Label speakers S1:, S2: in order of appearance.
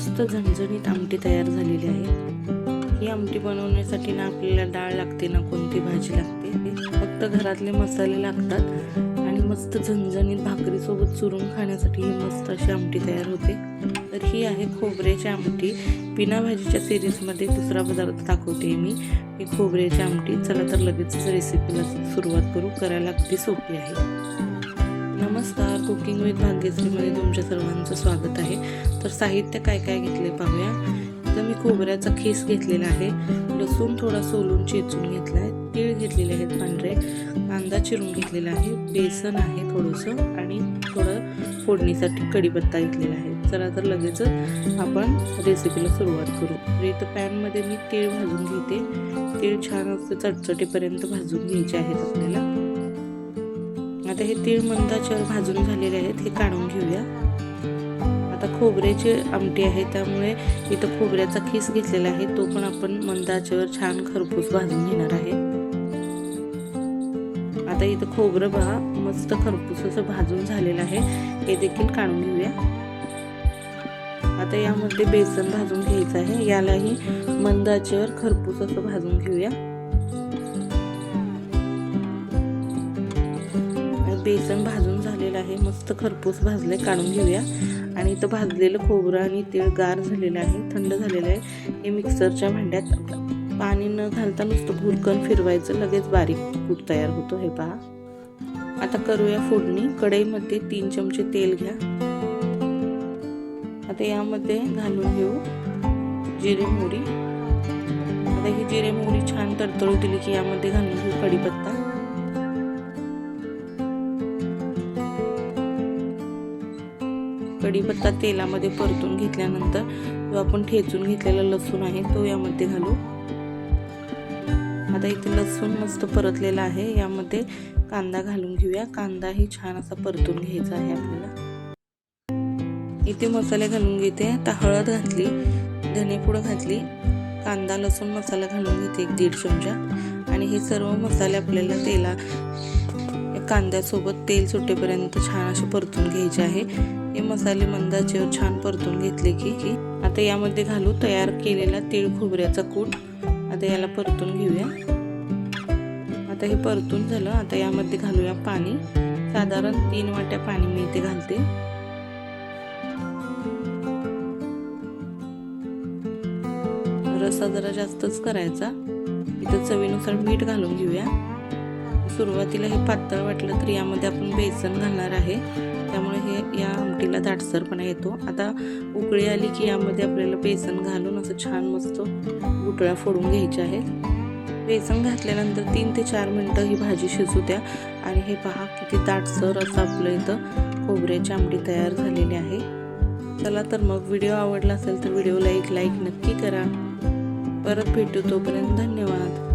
S1: मस्त झणझणीत आमटी तयार झालेली आहे। ही आमटी बनवण्यासाठी ना आपल्याला डाळ लागते ना कोणती भाजी लागते, फक्त घरातले मसाले लागतात आणि मस्त झणझणीत भाकरीसोबत चुरून खाण्यासाठी ही मस्त अशी आमटी तयार होते। तर ही आहे खोबऱ्याची आमटी। बिना भाजीच्या सिरीजमध्ये दुसरा पदार्थ दाखवते मी, ही खोबऱ्याची आमटी। चला तर लगेच रेसिपीला सुरुवात करू। करायला अगदी सोपी आहे। नमस्कार, कुकिंग विथ भाग्यश्रीमध्ये तुमच्या सर्वांचं स्वागत आहे। तर साहित्य काय काय घेतले पाहूया। तर मी खोबऱ्याचा खीस घेतलेला आहे, लसूण थोडा सोलून चेचून घेतला आहे, तीळ घेतलेले आहेत पांढरे, कांदा चिरून घेतलेला आहे, बेसन आहे थोडंसं आणि थोडं फोडणीसाठी कढीपत्ता घेतलेला आहे। चला तर लगेच आपण रेसिपीला सुरुवात करू। तर इथं पॅनमध्ये मी तीळ भाजून घेते। तीळ छान असं चटचटीपर्यंत भाजून घ्यायचे आहेत आपल्याला। आता हे तीळ मंद आचेवर भाजून झालेले आहेत, हे काढून घेऊया। आता खोबऱ्याची आमटी आहे त्यामुळे इथं खोबऱ्याचा खीस घेतलेला आहे, तो पण आपण मंद आचेवर छान खरपूस भाजून घेणार आहे। आता इथं खोबरं पहा मस्त खरपूस असं भाजून झालेलं आहे, हे देखील काढून घेऊया। आता यामध्ये बेसन भाजून घ्यायचं आहे, यालाही मंद आचेवर खरपूस असं भाजून घेऊया। बेसन भाजून झालेलं आहे, मस्त खरपूस भाजले, काढून घेऊया। आणि इथं भाजलेलं खोबरं आणि तीळ गार झालेलं आहे, थंड झालेलं आहे। हे मिक्सरच्या भांड्यात पाणी न घालता नुसतं भुरकन फिरवायचं, लगेच बारीक कूट तयार होतो, हे पहा। आता करूया फोडणी। कढईमध्ये 3 चमचे तेल घ्या। आता यामध्ये घालून घेऊ जिरे मोहरी। आता ही जिरे मोहरी छान तडतडू दिली की यामध्ये घालून घेऊ कढीपत्ता। कढीपत्ता तेलामध्ये परतून घेतल्यानंतर जो आपण ठेचून घेतलेला लसूण आहे तो यामध्ये घालू। आता इथे लसूण मस्त परतलेला आहे, यामध्ये कांदा घालून घेऊया। कांदाही छान असा परतून घ्यायचा आहे आपल्याला। इथे मसाले घालून घेते। आता हळद घातली, धनेपूड घातली, कांदा लसूण मसाला घालून घेते 1-1.5 चमचा। आणि हे सर्व मसाले आपल्याला कांद्यासोबत तेल सुटेपर्यंत छान असे परतून घ्यायचे आहे। हे मसाले मंद आचेवर छान परतून घेतले की आता यामध्ये घालू तयार केलेला तीळ खोबऱ्याचा कूट। आता याला परतून घेऊया। आता हे परतून झालं, आता यामध्ये घालूया पाणी। साधारण 3 वाट्या पाणी मी इथे घालते। रस्सा जरा जास्तच करायचा। इथे चवीनुसार मीठ घालून घेऊया। सुरुवातीला हे पातळ वाटलं तर यामध्ये आपण बेसन घालणार आहे, त्यामुळे हे या आमटीला दाटसरपणा येतो। आता उकळी आली की यामध्ये आपल्याला बेसन घालून असं छान मस्त गुठळ्या फोडून घ्यायच्या आहेत। बेसन घातल्यानंतर 3 ते 4 मिनिटं ही भाजी शिजू द्या। आणि हे पहा किती दाटसर असं आपलं इथं खोबऱ्याची आमटी तयार झालेली आहे। चला तर मग व्हिडिओ आवडला असेल तर व्हिडिओला एक लाईक नक्की करा। परत भेटू, तोपर्यंत धन्यवाद।